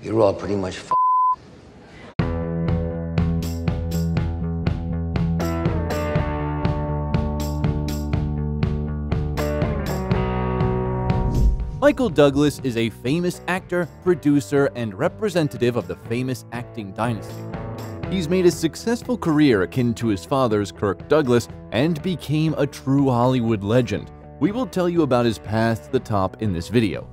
You're all pretty much f***. Michael Douglas is a famous actor, producer, and representative of the famous acting dynasty. He's made a successful career akin to his father's, Kirk Douglas, and became a true Hollywood legend. We will tell you about his path to the top in this video.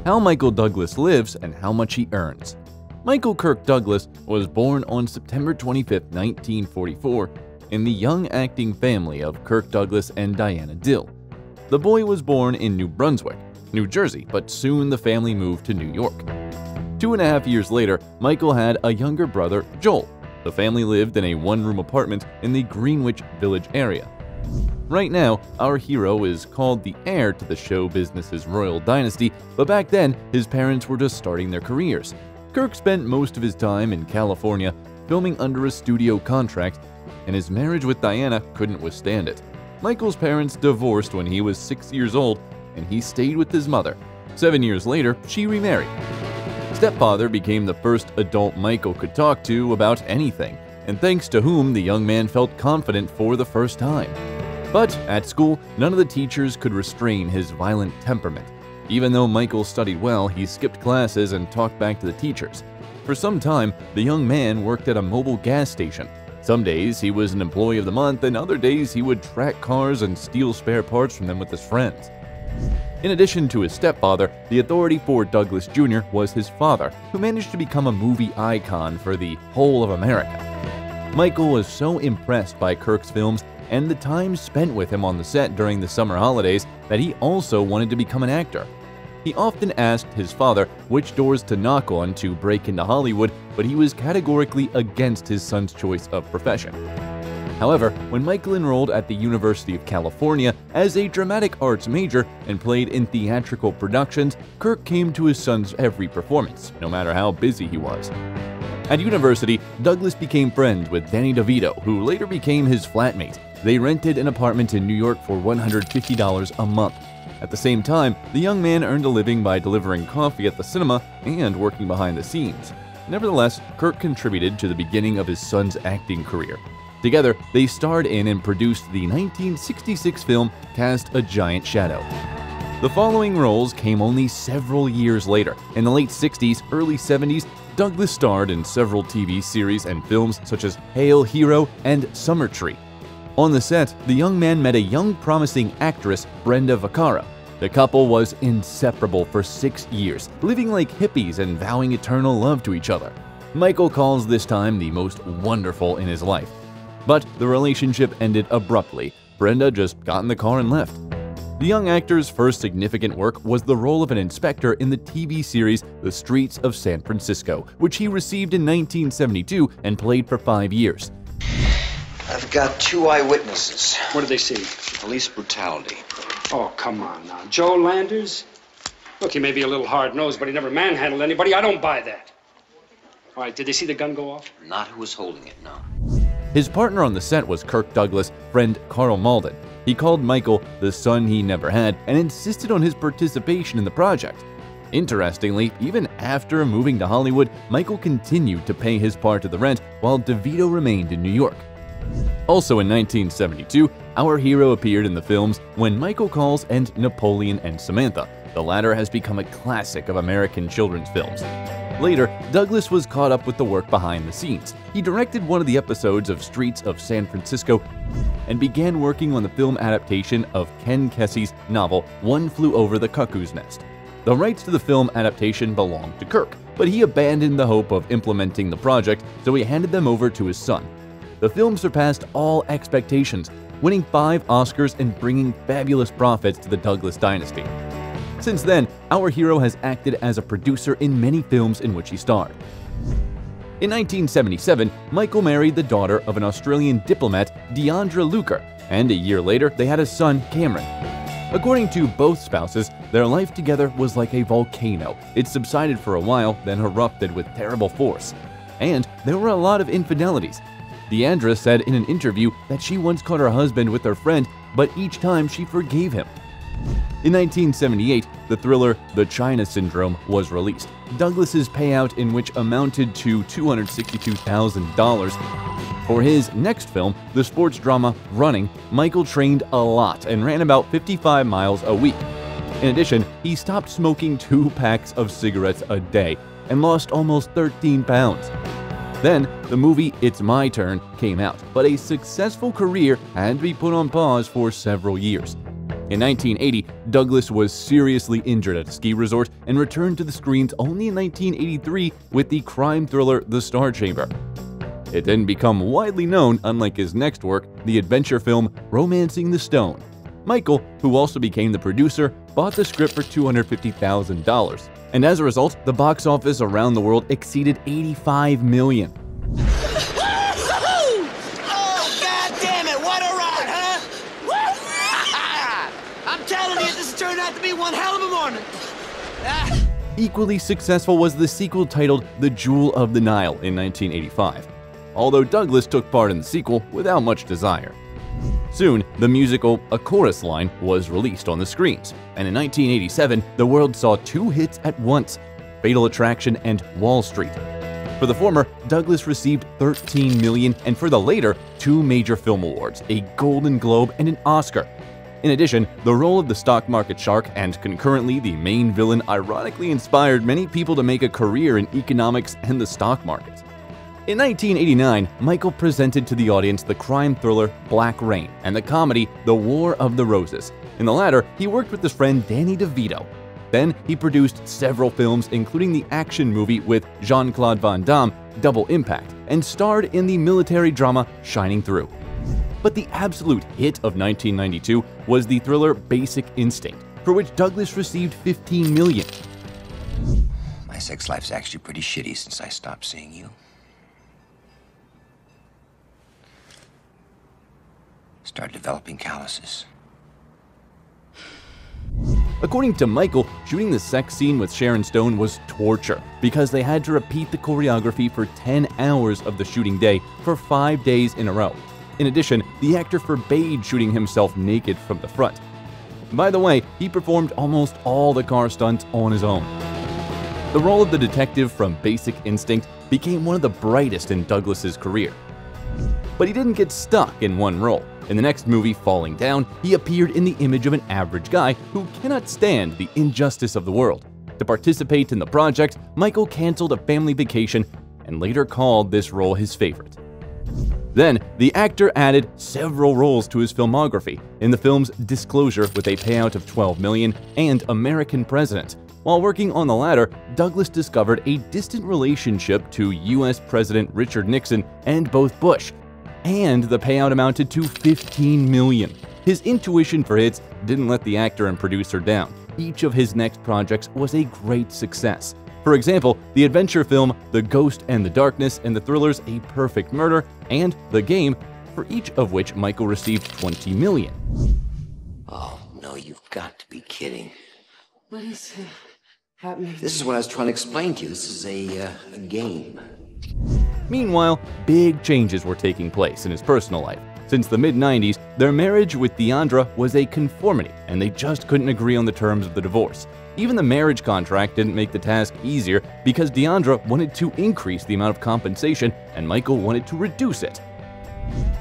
How Michael Douglas lives and how much he earns. Michael Kirk Douglas was born on September 25, 1944, in the young acting family of Kirk Douglas and Diana Dill. The boy was born in New Brunswick, New Jersey, but soon the family moved to New York. 2.5 years later, Michael had a younger brother, Joel. The family lived in a one-room apartment in the Greenwich Village area. Right now, our hero is called the heir to the show business's royal dynasty, but back then, his parents were just starting their careers. Kirk spent most of his time in California, filming under a studio contract, and his marriage with Diana couldn't withstand it. Michael's parents divorced when he was 6 years old, and he stayed with his mother. 7 years later, she remarried. Stepfather became the first adult Michael could talk to about anything, and thanks to whom the young man felt confident for the first time. But at school, none of the teachers could restrain his violent temperament. Even though Michael studied well, he skipped classes and talked back to the teachers. For some time, the young man worked at a mobile gas station. Some days he was an employee of the month, and other days he would track cars and steal spare parts from them with his friends. In addition to his stepfather, the authority for Douglas Jr. was his father, who managed to become a movie icon for the whole of America. Michael was so impressed by Kirk's films and the time spent with him on the set during the summer holidays that he also wanted to become an actor. He often asked his father which doors to knock on to break into Hollywood, but he was categorically against his son's choice of profession. However, when Michael enrolled at the University of California as a dramatic arts major and played in theatrical productions, Kirk came to his son's every performance, no matter how busy he was. At university, Douglas became friends with Danny DeVito, who later became his flatmate. They rented an apartment in New York for $150 a month. At the same time, the young man earned a living by delivering coffee at the cinema and working behind the scenes. Nevertheless, Kirk contributed to the beginning of his son's acting career. Together, they starred in and produced the 1966 film Cast a Giant Shadow. The following roles came only several years later. In the late 60s, early 70s, Douglas starred in several TV series and films such as Hail Hero and Summer Tree. On the set, the young man met a young promising actress, Brenda Vaccaro. The couple was inseparable for 6 years, living like hippies and vowing eternal love to each other. Michael calls this time the most wonderful in his life. But the relationship ended abruptly. Brenda just got in the car and left. The young actor's first significant work was the role of an inspector in the TV series The Streets of San Francisco, which he received in 1972 and played for 5 years. I've got 2 eyewitnesses. What did they see? Police brutality. Oh, come on now. Joe Landers? Look, he may be a little hard-nosed, but he never manhandled anybody. I don't buy that. All right, did they see the gun go off? Not who was holding it, no. His partner on the set was Kirk Douglas' friend Carl Malden. He called Michael the son he never had and insisted on his participation in the project. Interestingly, even after moving to Hollywood, Michael continued to pay his part of the rent while DeVito remained in New York. Also in 1972, our hero appeared in the films When Michael Calls and Napoleon and Samantha. The latter has become a classic of American children's films. Later, Douglas was caught up with the work behind the scenes. He directed one of the episodes of Streets of San Francisco and began working on the film adaptation of Ken Kesey's novel One Flew Over the Cuckoo's Nest. The rights to the film adaptation belonged to Kirk, but he abandoned the hope of implementing the project, so he handed them over to his son. The film surpassed all expectations, winning 5 Oscars and bringing fabulous profits to the Douglas dynasty. Since then, our hero has acted as a producer in many films in which he starred. In 1977, Michael married the daughter of an Australian diplomat, Deandra Luker, and a year later they had a son, Cameron. According to both spouses, their life together was like a volcano. It subsided for a while, then erupted with terrible force. And there were a lot of infidelities. Deandra said in an interview that she once caught her husband with her friend, but each time she forgave him. In 1978, the thriller The China Syndrome was released. Douglas's payout in which amounted to $262,000. For his next film, the sports drama Running, Michael trained a lot and ran about 55 miles a week. In addition, he stopped smoking 2 packs of cigarettes a day and lost almost 13 pounds. Then, the movie It's My Turn came out, but a successful career had to be put on pause for several years. In 1980, Douglas was seriously injured at a ski resort and returned to the screens only in 1983 with the crime thriller The Star Chamber. It didn't become widely known, unlike his next work, the adventure film Romancing the Stone. Michael, who also became the producer, bought the script for $250,000, and as a result, the box office around the world exceeded $85 million. Oh, God damn it, what a ride, huh? I'm telling you, this has turned out to be one hell of a morning. Equally successful was the sequel titled The Jewel of the Nile in 1985, although Douglas took part in the sequel without much desire. Soon, the musical A Chorus Line was released on the screens, and in 1987, the world saw 2 hits at once, Fatal Attraction and Wall Street. For the former, Douglas received $13 million, and for the later, 2 major film awards, a Golden Globe and an Oscar. In addition, the role of the stock market shark and concurrently the main villain ironically inspired many people to make a career in economics and the stock market. In 1989, Michael presented to the audience the crime thriller Black Rain and the comedy The War of the Roses. In the latter, he worked with his friend Danny DeVito. Then, he produced several films, including the action movie with Jean-Claude Van Damme, Double Impact, and starred in the military drama Shining Through. But the absolute hit of 1992 was the thriller Basic Instinct, for which Douglas received $15 million. My sex life's actually pretty shitty since I stopped seeing you. Started developing calluses. According to Michael, shooting the sex scene with Sharon Stone was torture because they had to repeat the choreography for 10 hours of the shooting day for 5 days in a row. In addition, the actor forbade shooting himself naked from the front. By the way, he performed almost all the car stunts on his own. The role of the detective from Basic Instinct became one of the brightest in Douglas's career. But he didn't get stuck in one role. In the next movie, Falling Down, he appeared in the image of an average guy who cannot stand the injustice of the world. To participate in the project, Michael canceled a family vacation and later called this role his favorite. Then, the actor added several roles to his filmography in the films Disclosure with a payout of $12 million and American President. While working on the latter, Douglas discovered a distant relationship to U.S. President Richard Nixon and both Bush, and the payout amounted to $15 million. His intuition for hits didn't let the actor and producer down. Each of his next projects was a great success. For example, the adventure film The Ghost and the Darkness and the thrillers A Perfect Murder and The Game, for each of which Michael received $20 million. Oh, no, you've got to be kidding. What is happening? This is what I was trying to explain to you. This is a game. Meanwhile, big changes were taking place in his personal life. Since the mid-90s, their marriage with Deandra was a conformity, and they just couldn't agree on the terms of the divorce. Even the marriage contract didn't make the task easier because Deandra wanted to increase the amount of compensation and Michael wanted to reduce it.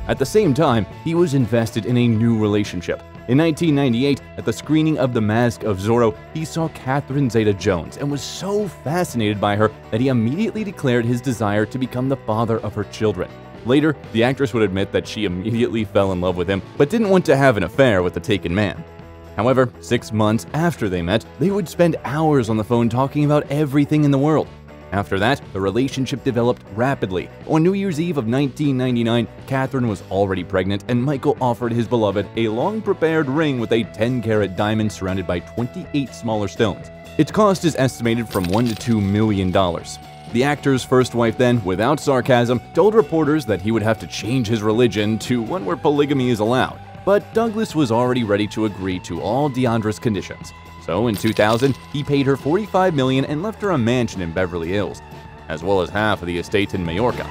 At the same time, he was invested in a new relationship. In 1998, at the screening of The Mask of Zorro, he saw Catherine Zeta-Jones and was so fascinated by her that he immediately declared his desire to become the father of her children. Later, the actress would admit that she immediately fell in love with him, but didn't want to have an affair with the taken man. However, 6 months after they met, they would spend hours on the phone talking about everything in the world. After that, the relationship developed rapidly. On New Year's Eve of 1999, Catherine was already pregnant, and Michael offered his beloved a long-prepared ring with a 10-carat diamond surrounded by 28 smaller stones. Its cost is estimated from $1 to $2 million. The actor's first wife then, without sarcasm, told reporters that he would have to change his religion to one where polygamy is allowed. But Douglas was already ready to agree to all Deandra's conditions. So in 2000, he paid her $45 million and left her a mansion in Beverly Hills, as well as half of the estate in Majorca.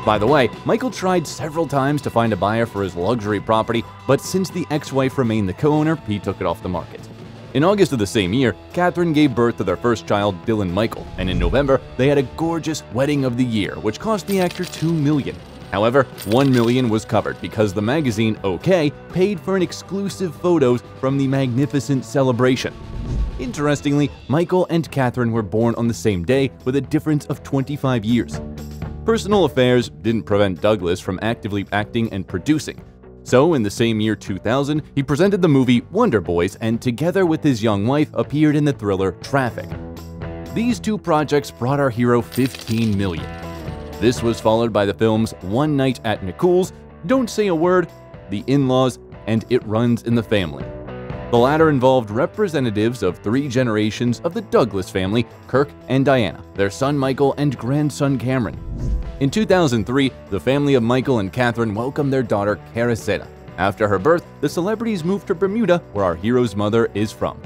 By the way, Michael tried several times to find a buyer for his luxury property, but since the ex-wife remained the co-owner, he took it off the market. In August of the same year, Catherine gave birth to their first child, Dylan Michael, and in November, they had a gorgeous wedding of the year, which cost the actor $2 million. However, $1 million was covered because the magazine OK paid for an exclusive photos from the magnificent celebration. Interestingly, Michael and Catherine were born on the same day with a difference of 25 years. Personal affairs didn't prevent Douglas from actively acting and producing. So, in the same year 2000, he presented the movie Wonder Boys and together with his young wife appeared in the thriller Traffic. These two projects brought our hero $15 million. This was followed by the films One Night at Nicole's, Don't Say a Word, The In-Laws, and It Runs in the Family. The latter involved representatives of 3 generations of the Douglas family, Kirk and Diana, their son Michael, and grandson Cameron. In 2003, the family of Michael and Catherine welcomed their daughter Carissetta. After her birth, the celebrities moved to Bermuda, where our hero's mother is from.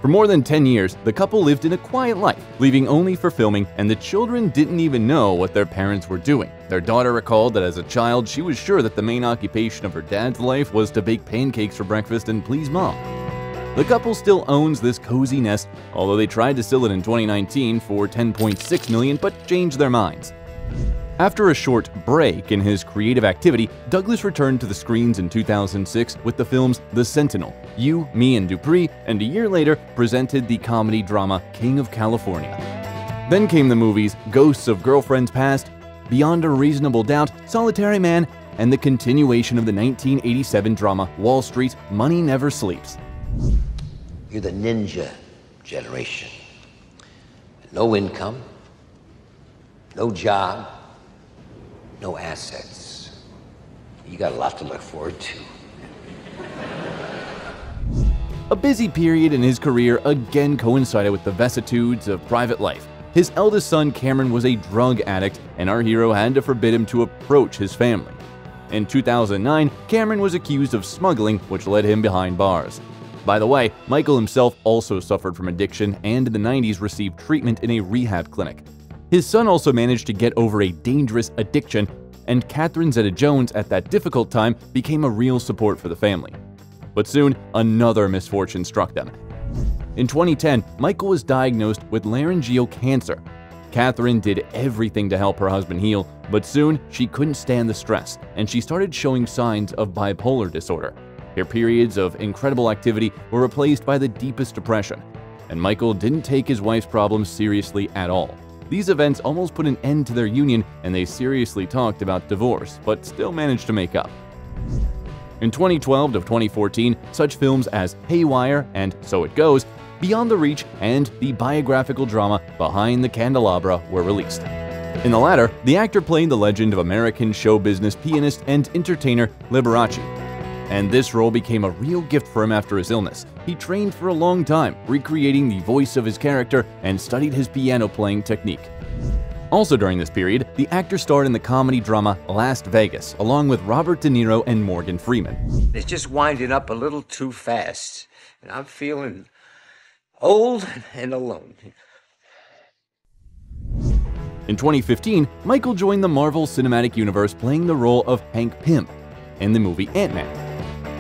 For more than 10 years, the couple lived in a quiet life, leaving only for filming, and the children didn't even know what their parents were doing. Their daughter recalled that as a child, she was sure that the main occupation of her dad's life was to bake pancakes for breakfast and please mom. The couple still owns this cozy nest, although they tried to sell it in 2019 for $10.6 million but changed their minds. After a short break in his creative activity, Douglas returned to the screens in 2006 with the films The Sentinel, You, Me and Dupree, and a year later presented the comedy drama King of California. Then came the movies Ghosts of Girlfriends Past, Beyond a Reasonable Doubt, Solitary Man, and the continuation of the 1987 drama Wall Street, Money Never Sleeps. You're the ninja generation. No income, no job, no assets. You got a lot to look forward to. A busy period in his career again coincided with the vicissitudes of private life. His eldest son Cameron was a drug addict, and our hero had to forbid him to approach his family. In 2009, Cameron was accused of smuggling, which led him behind bars. By the way, Michael himself also suffered from addiction and in the 90s received treatment in a rehab clinic. His son also managed to get over a dangerous addiction, and Catherine Zeta-Jones at that difficult time became a real support for the family. But soon, another misfortune struck them. In 2010, Michael was diagnosed with laryngeal cancer. Catherine did everything to help her husband heal, but soon she couldn't stand the stress, and she started showing signs of bipolar disorder. Her periods of incredible activity were replaced by the deepest depression, and Michael didn't take his wife's problems seriously at all. These events almost put an end to their union, and they seriously talked about divorce, but still managed to make up. In 2012 to 2014, such films as Haywire and So It Goes, Beyond the Reach, and the biographical drama Behind the Candelabra were released. In the latter, the actor played the legend of American show business pianist and entertainer Liberace. And this role became a real gift for him after his illness. He trained for a long time, recreating the voice of his character and studied his piano playing technique. Also during this period, the actor starred in the comedy drama Las Vegas, along with Robert De Niro and Morgan Freeman. It's just winding up a little too fast, and I'm feeling old and alone. In 2015, Michael joined the Marvel Cinematic Universe playing the role of Hank Pym in the movie Ant-Man.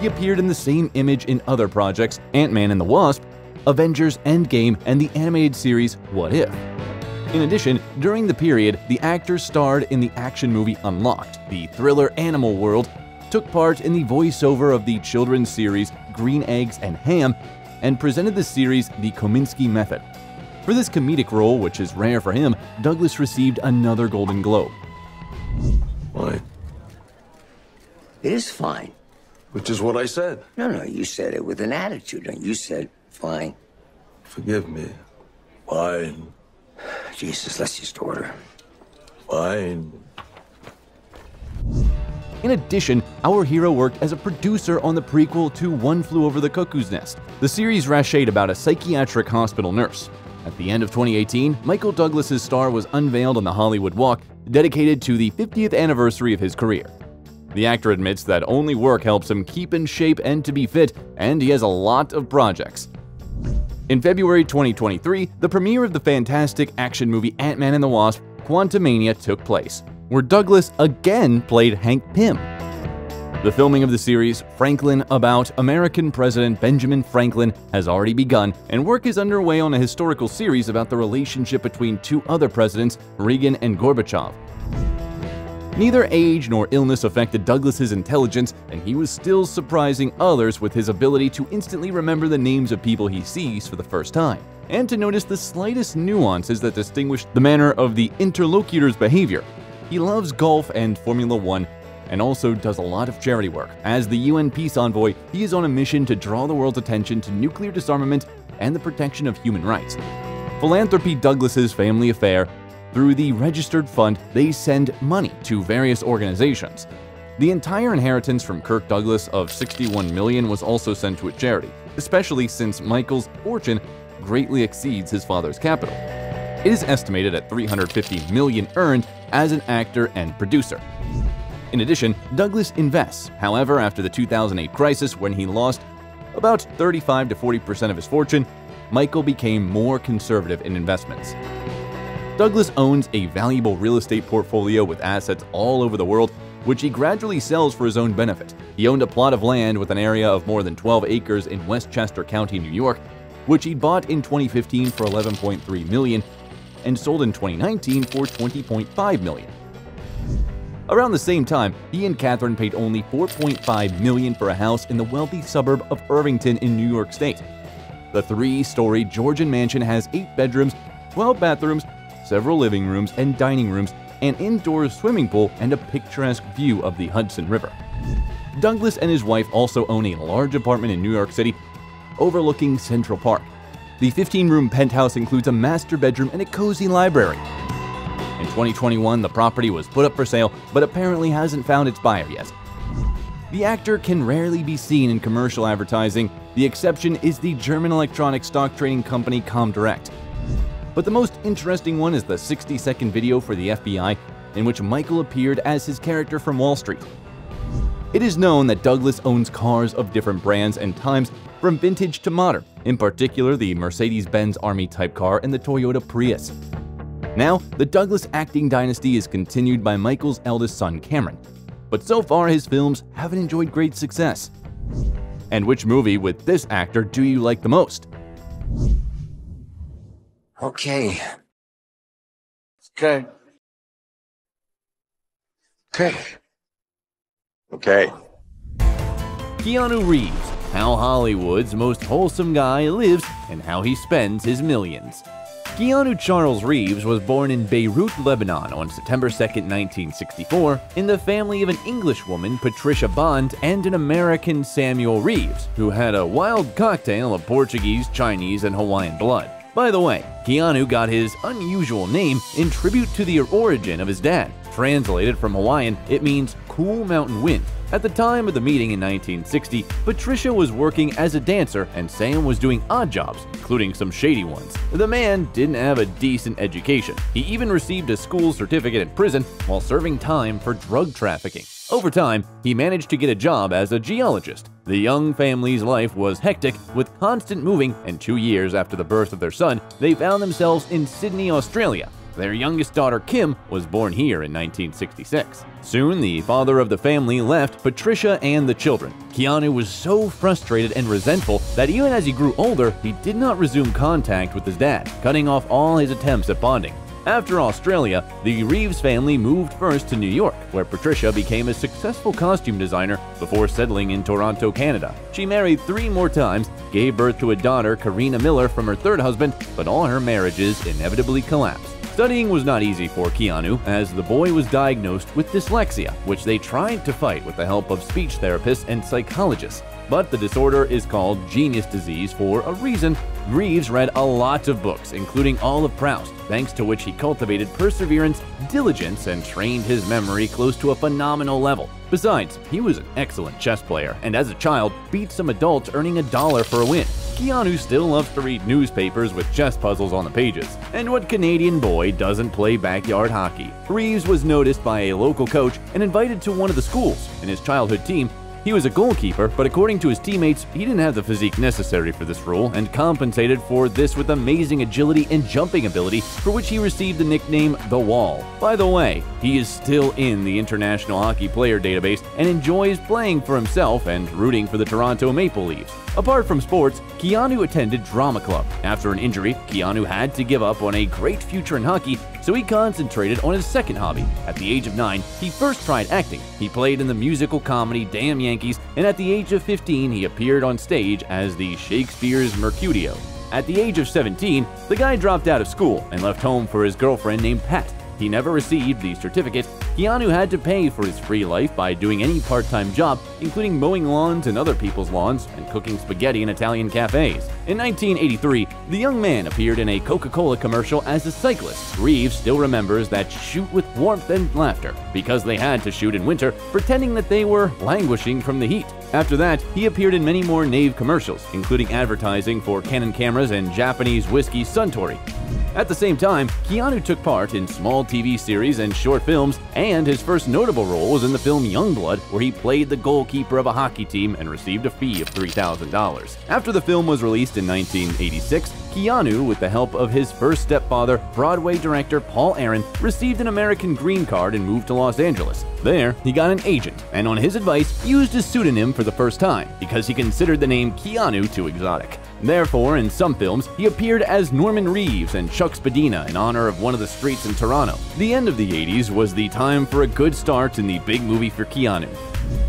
He appeared in the same image in other projects, Ant-Man and the Wasp, Avengers Endgame, and the animated series What If. In addition, during the period, the actor starred in the action movie Unlocked, the thriller Animal World, took part in the voiceover of the children's series Green Eggs and Ham, and presented the series The Kominsky Method. For this comedic role, which is rare for him, Douglas received another Golden Globe. Why? It is fine. Which is what I said. No, you said it with an attitude, and you said fine. Forgive me. Fine. Jesus, let's just order. Fine. In addition, our hero worked as a producer on the prequel to One Flew Over the Cuckoo's Nest. The series rashade about a psychiatric hospital nurse. At the end of 2018, Michael Douglas's star was unveiled on the Hollywood Walk, dedicated to the 50th anniversary of his career. The actor admits that only work helps him keep in shape and to be fit, and he has a lot of projects. In February 2023, the premiere of the fantastic action movie Ant-Man and the Wasp: Quantumania took place. where Douglas again played Hank Pym. The filming of the series, Franklin, about American President Benjamin Franklin, has already begun, and work is underway on a historical series about the relationship between two other presidents, Reagan and Gorbachev. Neither age nor illness affected Douglas's intelligence, and he was still surprising others with his ability to instantly remember the names of people he sees for the first time, and to notice the slightest nuances that distinguish the manner of the interlocutor's behavior. He loves golf and Formula One, and also does a lot of charity work. As the UN peace envoy, he is on a mission to draw the world's attention to nuclear disarmament and the protection of human rights. Philanthropy Douglas's family affair. Through the registered fund, they send money to various organizations. The entire inheritance from Kirk Douglas of $61 million was also sent to a charity, especially since Michael's fortune greatly exceeds his father's capital. It is estimated at $350 million earned as an actor and producer. In addition, Douglas invests. However, after the 2008 crisis, when he lost about 35 to 40% of his fortune, Michael became more conservative in investments. Douglas owns a valuable real estate portfolio with assets all over the world, which he gradually sells for his own benefit. He owned a plot of land with an area of more than 12 acres in Westchester County, New York, which he bought in 2015 for $11.3 million and sold in 2019 for $20.5 million. Around the same time, he and Catherine paid only $4.5 million for a house in the wealthy suburb of Irvington in New York State. The three-story Georgian mansion has 8 bedrooms, 12 bathrooms, several living rooms and dining rooms, an indoor swimming pool, and a picturesque view of the Hudson River. Douglas and his wife also own a large apartment in New York City overlooking Central Park. The 15-room penthouse includes a master bedroom and a cozy library. In 2021, the property was put up for sale, but apparently hasn't found its buyer yet. The actor can rarely be seen in commercial advertising. The exception is the German electronic stock trading company Comdirect. But the most interesting one is the 60-second video for the FBI, in which Michael appeared as his character from Wall Street. It is known that Douglas owns cars of different brands and times, from vintage to modern, in particular the Mercedes-Benz Army-type car and the Toyota Prius. Now, the Douglas acting dynasty is continued by Michael's eldest son, Cameron. But so far, his films haven't enjoyed great success. And which movie with this actor do you like the most? Okay. Okay. Okay. Okay. Keanu Reeves, how Hollywood's most wholesome guy lives and how he spends his millions. Keanu Charles Reeves was born in Beirut, Lebanon on September 2, 1964, in the family of an English woman, Patricia Bond, and an American, Samuel Reeves, who had a wild cocktail of Portuguese, Chinese, and Hawaiian blood. By the way, Keanu got his unusual name in tribute to the origin of his dad. Translated from Hawaiian, it means cool mountain wind. At the time of the meeting in 1960, Patricia was working as a dancer and Sam was doing odd jobs, including some shady ones. The man didn't have a decent education. He even received a school certificate in prison while serving time for drug trafficking. Over time, he managed to get a job as a geologist. The young family's life was hectic, with constant moving, and 2 years after the birth of their son, they found themselves in Sydney, Australia. Their youngest daughter, Kim, was born here in 1966. Soon, the father of the family left Patricia and the children. Keanu was so frustrated and resentful that even as he grew older, he did not resume contact with his dad, cutting off all his attempts at bonding. After Australia, the Reeves family moved first to New York, where Patricia became a successful costume designer before settling in Toronto, Canada. She married 3 more times, gave birth to a daughter, Karina Miller, from her third husband, but all her marriages inevitably collapsed. Studying was not easy for Keanu, as the boy was diagnosed with dyslexia, which they tried to fight with the help of speech therapists and psychologists. But the disorder is called genius disease for a reason. Reeves read a lot of books, including all of Proust, thanks to which he cultivated perseverance, diligence, and trained his memory close to a phenomenal level. Besides, he was an excellent chess player, and as a child, beat some adults, earning $1 for a win. Keanu still loves to read newspapers with chess puzzles on the pages. And what Canadian boy doesn't play backyard hockey? Reeves was noticed by a local coach and invited to one of the schools, and his childhood team He was a goalkeeper, but according to his teammates, he didn't have the physique necessary for this role and compensated for this with amazing agility and jumping ability, for which he received the nickname The Wall. By the way, he is still in the International Hockey Player Database and enjoys playing for himself and rooting for the Toronto Maple Leafs. Apart from sports, Keanu attended drama club. After an injury, Keanu had to give up on a great future in hockey, so he concentrated on his second hobby. At the age of 9, he first tried acting. He played in the musical comedy Damn Yankees, and at the age of 15, he appeared on stage as the Shakespeare's Mercutio. At the age of 17, the guy dropped out of school and left home for his girlfriend named Pat. He never received the certificate. Keanu had to pay for his free life by doing any part-time job, including mowing lawns in other people's lawns and cooking spaghetti in Italian cafes. In 1983, the young man appeared in a Coca-Cola commercial as a cyclist. Reeves still remembers that shoot with warmth and laughter, because they had to shoot in winter, pretending that they were languishing from the heat. After that, he appeared in many more Nave commercials, including advertising for Canon cameras and Japanese whiskey Suntory. At the same time, Keanu took part in small TV series and short films, and his first notable role was in the film Youngblood, where he played the goalkeeper of a hockey team and received a fee of $3,000. After the film was released in 1986, Keanu, with the help of his first stepfather, Broadway director Paul Aaron, received an American green card and moved to Los Angeles. There, he got an agent, and on his advice, used his pseudonym for the first time, because he considered the name Keanu too exotic. Therefore, in some films, he appeared as Norman Reeves and Chuck Spadina in honor of one of the streets in Toronto. The end of the 80s was the time for a good start in the big movie for Keanu.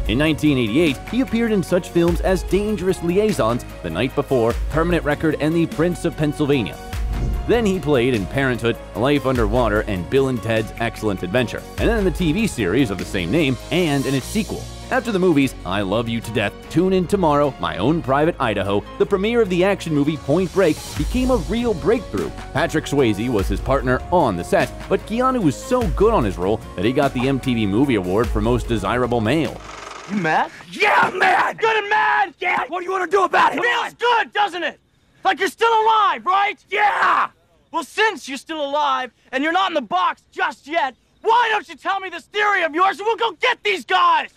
In 1988, he appeared in such films as Dangerous Liaisons, The Night Before, Permanent Record, and The Prince of Pennsylvania. Then he played in Parenthood, Life Underwater, and Bill and Ted's Excellent Adventure, and then in the TV series of the same name and in its sequel. After the movies I Love You to Death, Tune In Tomorrow, My Own Private Idaho, the premiere of the action movie Point Break became a real breakthrough. Patrick Swayze was his partner on the set, but Keanu was so good on his role that he got the MTV Movie Award for Most Desirable Male. You mad? Yeah, I'm mad! Good and mad! Yeah! What do you want to do about it? Feels good, doesn't it? Like you're still alive, right? Yeah! Well, since you're still alive, and you're not in the box just yet, why don't you tell me this theory of yours and we'll go get these guys?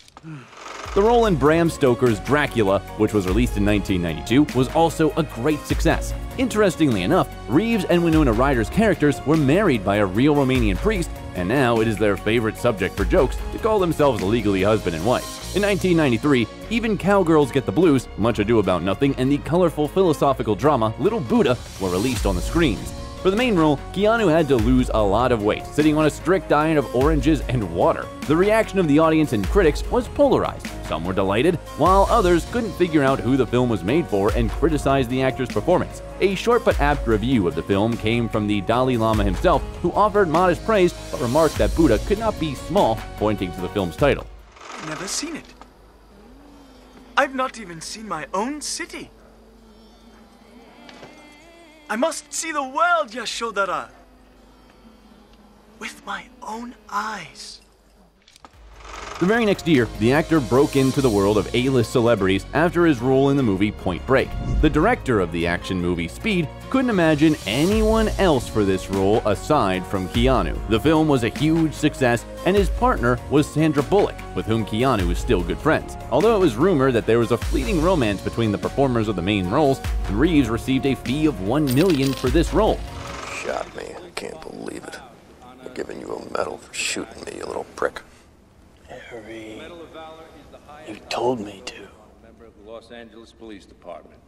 The role in Bram Stoker's Dracula, which was released in 1992, was also a great success. Interestingly enough, Reeves and Winona Ryder's characters were married by a real Romanian priest, and now it is their favorite subject for jokes to call themselves legally husband and wife. In 1993, even Cowgirls Get the Blues, Much Ado About Nothing, and the colorful philosophical drama Little Buddha were released on the screens. For the main role, Keanu had to lose a lot of weight, sitting on a strict diet of oranges and water. The reaction of the audience and critics was polarized. Some were delighted, while others couldn't figure out who the film was made for and criticized the actor's performance. A short but apt review of the film came from the Dalai Lama himself, who offered modest praise but remarked that Buddha could not be small, pointing to the film's title. I've never seen it. I've not even seen my own city. I must see the world, Yashodhara, with my own eyes. The very next year, the actor broke into the world of A-list celebrities after his role in the movie Point Break. The director of the action movie Speed couldn't imagine anyone else for this role aside from Keanu. The film was a huge success, and his partner was Sandra Bullock, with whom Keanu is still good friends. Although it was rumored that there was a fleeting romance between the performers of the main roles, Reeves received a fee of $1 million for this role. Shot me. I can't believe it. I'm giving you a medal for shooting me, you little prick. Harry, you told me to. Member of the Los Angeles Police Department.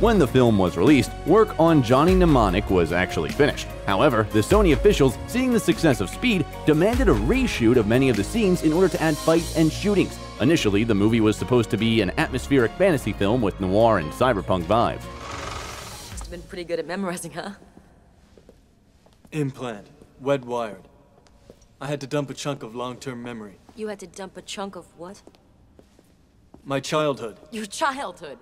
When the film was released, work on Johnny Mnemonic was actually finished. However, the Sony officials, seeing the success of Speed, demanded a reshoot of many of the scenes in order to add fights and shootings. Initially, the movie was supposed to be an atmospheric fantasy film with noir and cyberpunk vibes. Must have been pretty good at memorizing, huh? Implant. Wet wired. I had to dump a chunk of long-term memory. You had to dump a chunk of what? My childhood. Your childhood.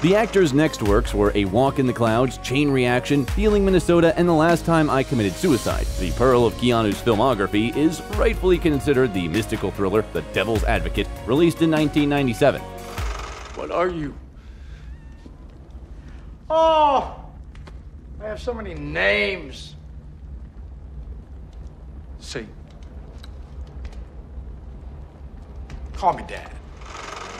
The actor's next works were A Walk in the Clouds, Chain Reaction, Feeling Minnesota, and The Last Time I Committed Suicide. The pearl of Keanu's filmography is rightfully considered the mystical thriller The Devil's Advocate, released in 1997. What are you? Oh! I have so many names. See. Call me Dad.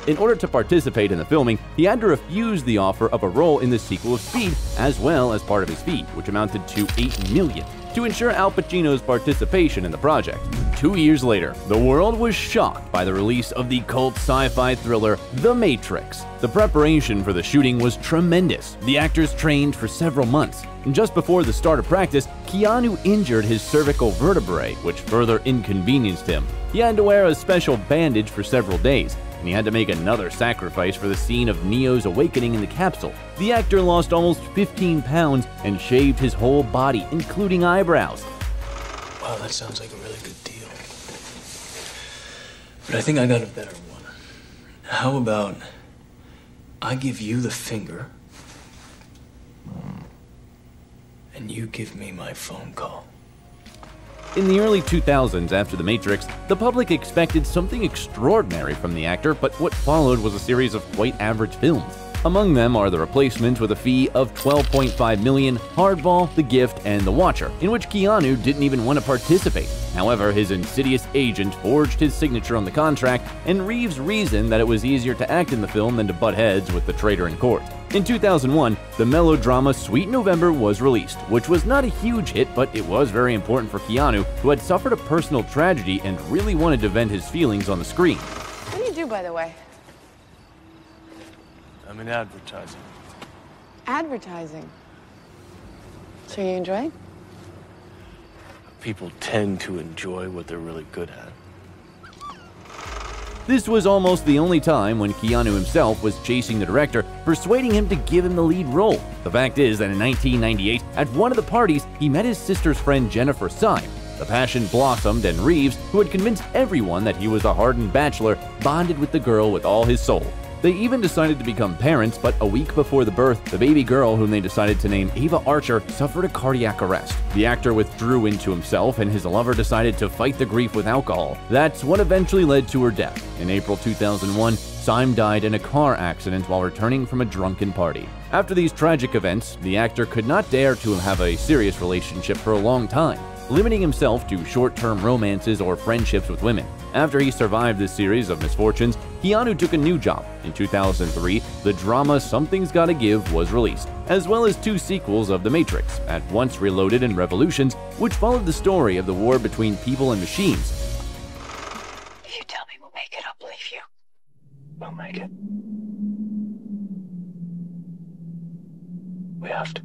In order to participate in the filming, he had to refuse the offer of a role in the sequel of Speed, as well as part of his fee, which amounted to $8 million, to ensure Al Pacino's participation in the project. 2 years later, the world was shocked by the release of the cult sci-fi thriller The Matrix. The preparation for the shooting was tremendous. The actors trained for several months. And just before the start of practice, Keanu injured his cervical vertebrae, which further inconvenienced him. He had to wear a special bandage for several days, and he had to make another sacrifice for the scene of Neo's awakening in the capsule. The actor lost almost 15 pounds and shaved his whole body, including eyebrows. Wow, that sounds like a really good deal. But I think I got a better one. How about I give you the finger, and you give me my phone call? In the early 2000s, after The Matrix, the public expected something extraordinary from the actor, but what followed was a series of quite average films. Among them are The Replacement with a fee of $12.5 million, Hardball, The Gift, and The Watcher, in which Keanu didn't even want to participate. However, his insidious agent forged his signature on the contract, and Reeves reasoned that it was easier to act in the film than to butt heads with the traitor in court. In 2001, the melodrama Sweet November was released, which was not a huge hit, but it was very important for Keanu, who had suffered a personal tragedy and really wanted to vent his feelings on the screen. What do you do, by the way? I'm in advertising. Advertising. So you enjoy? People tend to enjoy what they're really good at. This was almost the only time when Keanu himself was chasing the director, persuading him to give him the lead role. The fact is that in 1998, at one of the parties, he met his sister's friend Jennifer Syme. The passion blossomed, and Reeves, who had convinced everyone that he was a hardened bachelor, bonded with the girl with all his soul. They even decided to become parents, but a week before the birth, the baby girl, whom they decided to name Ava Archer, suffered a cardiac arrest. The actor withdrew into himself, and his lover decided to fight the grief with alcohol. That's what eventually led to her death. In April 2001, Syme died in a car accident while returning from a drunken party. After these tragic events, the actor could not dare to have a serious relationship for a long time, limiting himself to short-term romances or friendships with women. After he survived this series of misfortunes, Keanu took a new job. In 2003, the drama Something's Gotta Give was released, as well as 2 sequels of The Matrix, At Once Reloaded and Revolutions, which followed the story of the war between people and machines. If you tell me we'll make it, I'll believe you. We'll make it. We have to.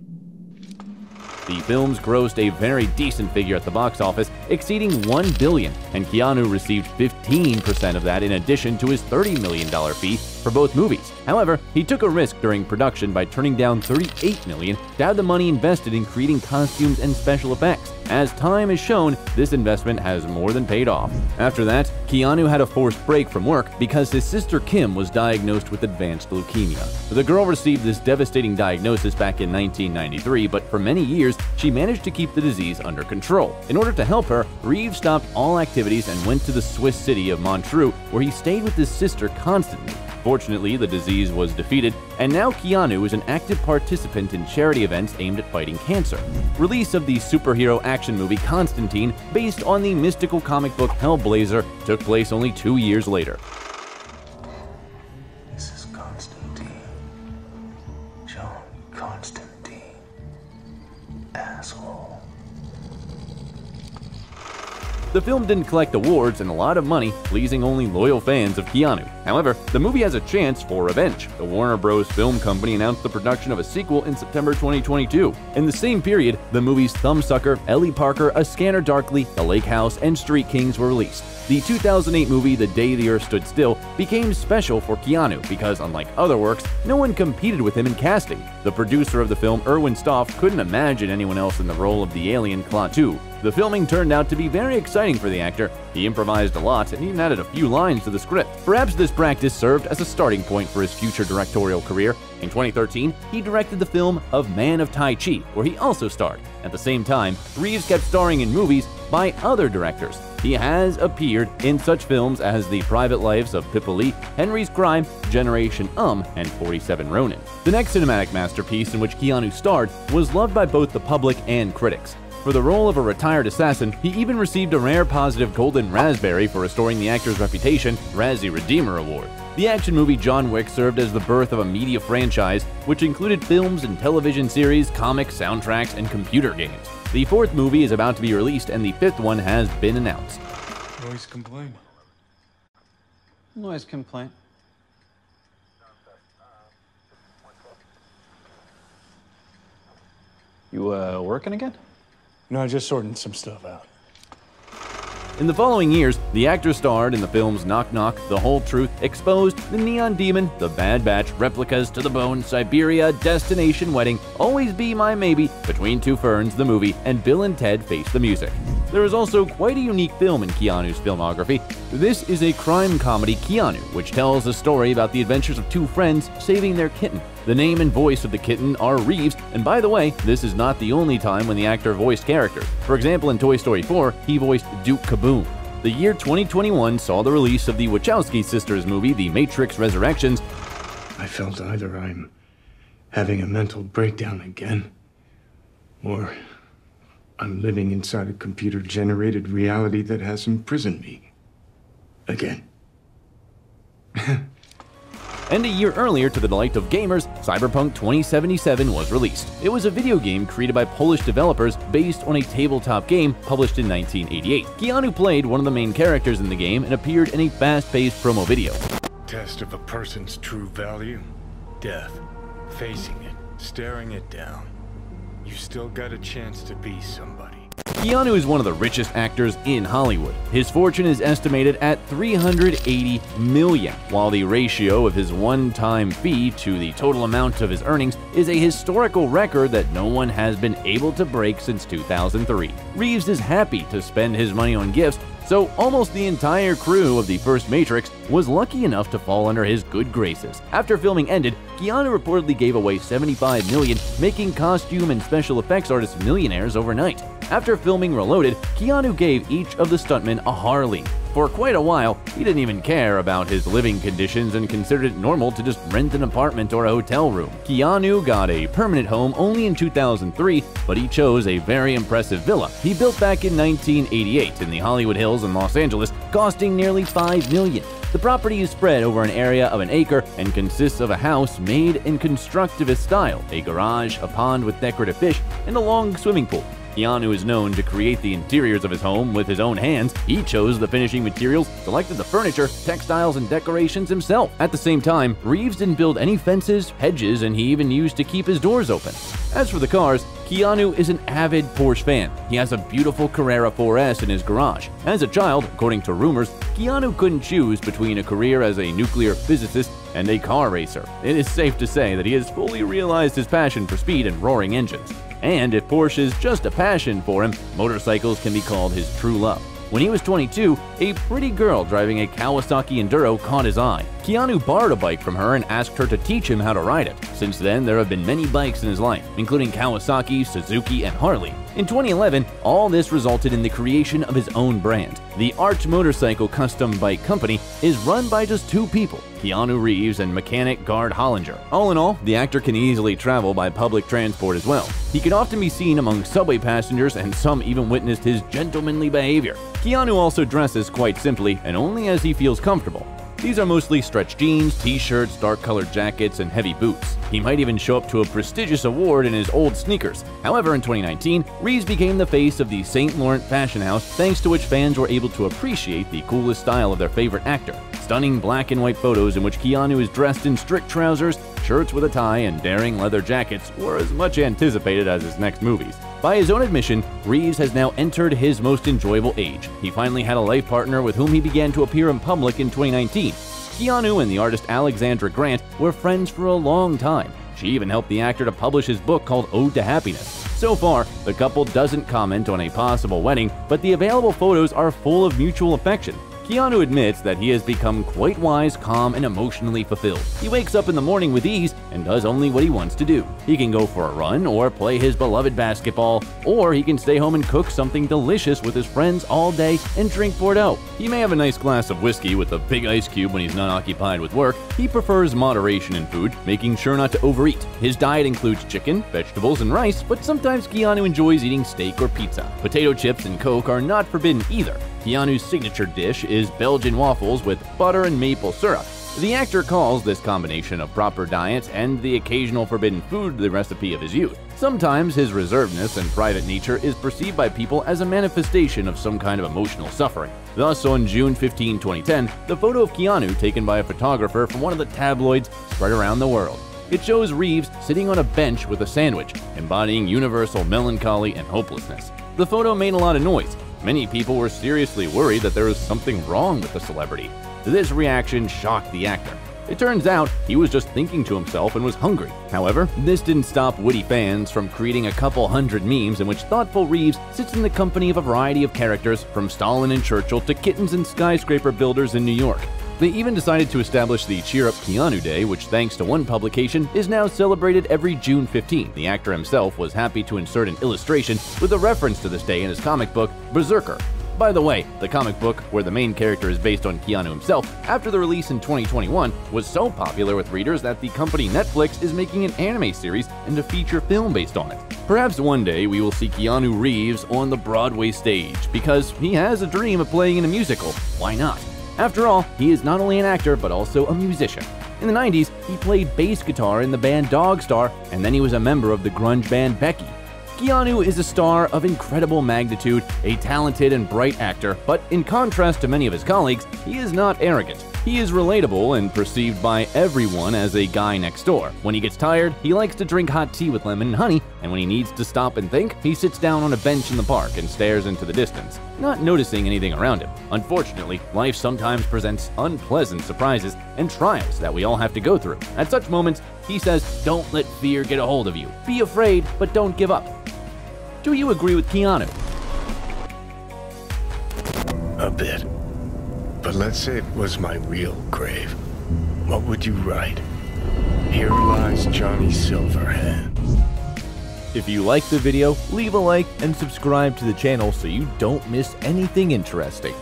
The films grossed a very decent figure at the box office, exceeding $1 billion, and Keanu received 15% of that in addition to his $30 million fee for both movies. However, he took a risk during production by turning down $38 million to have the money invested in creating costumes and special effects. As time has shown, this investment has more than paid off. After that, Keanu had a forced break from work because his sister Kim was diagnosed with advanced leukemia. The girl received this devastating diagnosis back in 1993, but for many years, she managed to keep the disease under control. In order to help her, Reeves stopped all activities and went to the Swiss city of Montreux, where he stayed with his sister constantly. Fortunately, the disease was defeated, and now Keanu is an active participant in charity events aimed at fighting cancer. Release of the superhero action movie Constantine, based on the mystical comic book Hellblazer, took place only 2 years later. This is Constantine. John Constantine. Asshole. The film didn't collect awards and a lot of money, pleasing only loyal fans of Keanu. However, the movie has a chance for revenge. The Warner Bros. Film Company announced the production of a sequel in September 2022. In the same period, the movies Thumbsucker, Ellie Parker, A Scanner Darkly, The Lake House, and Street Kings were released. The 2008 movie The Day the Earth Stood Still became special for Keanu because, unlike other works, no one competed with him in casting. The producer of the film, Erwin Stoff, couldn't imagine anyone else in the role of the alien Klaatu. The filming turned out to be very exciting for the actor. He improvised a lot and even added a few lines to the script. Perhaps this practice served as a starting point for his future directorial career. In 2013, he directed the film of Man of Tai Chi, where he also starred. At the same time, Reeves kept starring in movies by other directors. He has appeared in such films as The Private Lives of Pippa Lee, Henry's Crime, Generation and 47 Ronin. The next cinematic masterpiece in which Keanu starred was loved by both the public and critics. For the role of a retired assassin, he even received a rare positive Golden Raspberry for restoring the actor's reputation, Razzie Redeemer Award. The action movie John Wick served as the birth of a media franchise, which included films and television series, comics, soundtracks, and computer games. The fourth movie is about to be released, and the fifth one has been announced. Noise complaint. Noise complaint. You, working again? No, just sorting some stuff out. In the following years, the actor starred in the films Knock Knock, The Whole Truth, Exposed, The Neon Demon, The Bad Batch, Replicas to the Bone, Siberia, Destination Wedding, Always Be My Maybe, Between Two Ferns, the movie, and Bill and Ted Face the Music. There is also quite a unique film in Keanu's filmography. This is a crime comedy, Keanu, which tells a story about the adventures of two friends saving their kitten. The name and voice of the kitten are Reeves, and by the way, this is not the only time when the actor voiced characters. For example, in Toy Story 4, he voiced Duke Kaboom. The year 2021 saw the release of the Wachowski sisters movie, The Matrix Resurrections. I felt either I'm having a mental breakdown again, or I'm living inside a computer-generated reality that has imprisoned me again. And a year earlier, to the delight of gamers, Cyberpunk 2077 was released. It was a video game created by Polish developers based on a tabletop game published in 1988. Keanu played one of the main characters in the game and appeared in a fast-paced promo video. Test of a person's true value? Death. Facing it, staring it down. You still got a chance to be somebody. Keanu is one of the richest actors in Hollywood. His fortune is estimated at $380 million, while the ratio of his one-time fee to the total amount of his earnings is a historical record that no one has been able to break since 2003. Reeves is happy to spend his money on gifts, so almost the entire crew of the first Matrix was lucky enough to fall under his good graces. After filming ended, Keanu reportedly gave away $75 million, making costume and special effects artists millionaires overnight. After filming Reloaded, Keanu gave each of the stuntmen a Harley. For quite a while, he didn't even care about his living conditions and considered it normal to just rent an apartment or a hotel room. Keanu got a permanent home only in 2003, but he chose a very impressive villa he built back in 1988 in the Hollywood Hills in Los Angeles, costing nearly $5 million. The property is spread over an area of an acre and consists of a house made in constructivist style, a garage, a pond with decorative fish, and a long swimming pool. Keanu is known to create the interiors of his home with his own hands. He chose the finishing materials, selected the furniture, textiles, and decorations himself. At the same time, Reeves didn't build any fences, hedges, and he even used to keep his doors open. As for the cars, Keanu is an avid Porsche fan. He has a beautiful Carrera 4S in his garage. As a child, according to rumors, Keanu couldn't choose between a career as a nuclear physicist and a car racer. It is safe to say that he has fully realized his passion for speed and roaring engines. And if Porsche is just a passion for him, motorcycles can be called his true love. When he was 22, a pretty girl driving a Kawasaki Enduro caught his eye. Keanu borrowed a bike from her and asked her to teach him how to ride it. Since then, there have been many bikes in his life, including Kawasaki, Suzuki, and Harley. In 2011, all this resulted in the creation of his own brand. The Arch Motorcycle Custom Bike Company is run by just two people, Keanu Reeves and mechanic Gard Hollinger. All in all, the actor can easily travel by public transport as well. He can often be seen among subway passengers, and some even witnessed his gentlemanly behavior. Keanu also dresses quite simply and only as he feels comfortable. These are mostly stretch jeans, t-shirts, dark-colored jackets, and heavy boots. He might even show up to a prestigious award in his old sneakers. However, in 2019, Reeves became the face of the St. Laurent fashion house, thanks to which fans were able to appreciate the coolest style of their favorite actor. Stunning black and white photos in which Keanu is dressed in strict trousers, shirts with a tie, and daring leather jackets were as much anticipated as his next movies. By his own admission, Reeves has now entered his most enjoyable age. He finally had a life partner with whom he began to appear in public in 2019. Keanu and the artist Alexandra Grant were friends for a long time. She even helped the actor to publish his book called Ode to Happiness. So far, the couple doesn't comment on a possible wedding, but the available photos are full of mutual affection. Keanu admits that he has become quite wise, calm, and emotionally fulfilled. He wakes up in the morning with ease and does only what he wants to do. He can go for a run or play his beloved basketball, or he can stay home and cook something delicious with his friends all day and drink Bordeaux. He may have a nice glass of whiskey with a big ice cube when he's not occupied with work. He prefers moderation in food, making sure not to overeat. His diet includes chicken, vegetables, and rice, but sometimes Keanu enjoys eating steak or pizza. Potato chips and Coke are not forbidden either. Keanu's signature dish is Belgian waffles with butter and maple syrup. The actor calls this combination of proper diet and the occasional forbidden food the recipe of his youth. Sometimes his reservedness and private nature is perceived by people as a manifestation of some kind of emotional suffering. Thus, on June 15, 2010, the photo of Keanu taken by a photographer from one of the tabloids spread around the world. It shows Reeves sitting on a bench with a sandwich, embodying universal melancholy and hopelessness. The photo made a lot of noise. Many people were seriously worried that there was something wrong with the celebrity. This reaction shocked the actor. It turns out he was just thinking to himself and was hungry. However, this didn't stop witty fans from creating a couple hundred memes in which thoughtful Reeves sits in the company of a variety of characters, from Stalin and Churchill to kittens and skyscraper builders in New York. They even decided to establish the Cheer Up Keanu Day, which, thanks to one publication, is now celebrated every June 15. The actor himself was happy to insert an illustration with a reference to this day in his comic book, Berserker. By the way, the comic book, where the main character is based on Keanu himself, after the release in 2021, was so popular with readers that the company Netflix is making an anime series and a feature film based on it. Perhaps one day we will see Keanu Reeves on the Broadway stage, because he has a dream of playing in a musical. Why not? After all, he is not only an actor, but also a musician. In the 90s, he played bass guitar in the band Dogstar, and then he was a member of the grunge band Becky. Keanu is a star of incredible magnitude, a talented and bright actor, but in contrast to many of his colleagues, he is not arrogant. He is relatable and perceived by everyone as a guy next door. When he gets tired, he likes to drink hot tea with lemon and honey, and when he needs to stop and think, he sits down on a bench in the park and stares into the distance, not noticing anything around him. Unfortunately, life sometimes presents unpleasant surprises and trials that we all have to go through. At such moments, he says, "Don't let fear get a hold of you. Be afraid, but don't give up." Do you agree with Keanu? A bit. But let's say it was my real grave. What would you write? Here lies Johnny Silverhand. If you liked the video, leave a like and subscribe to the channel so you don't miss anything interesting.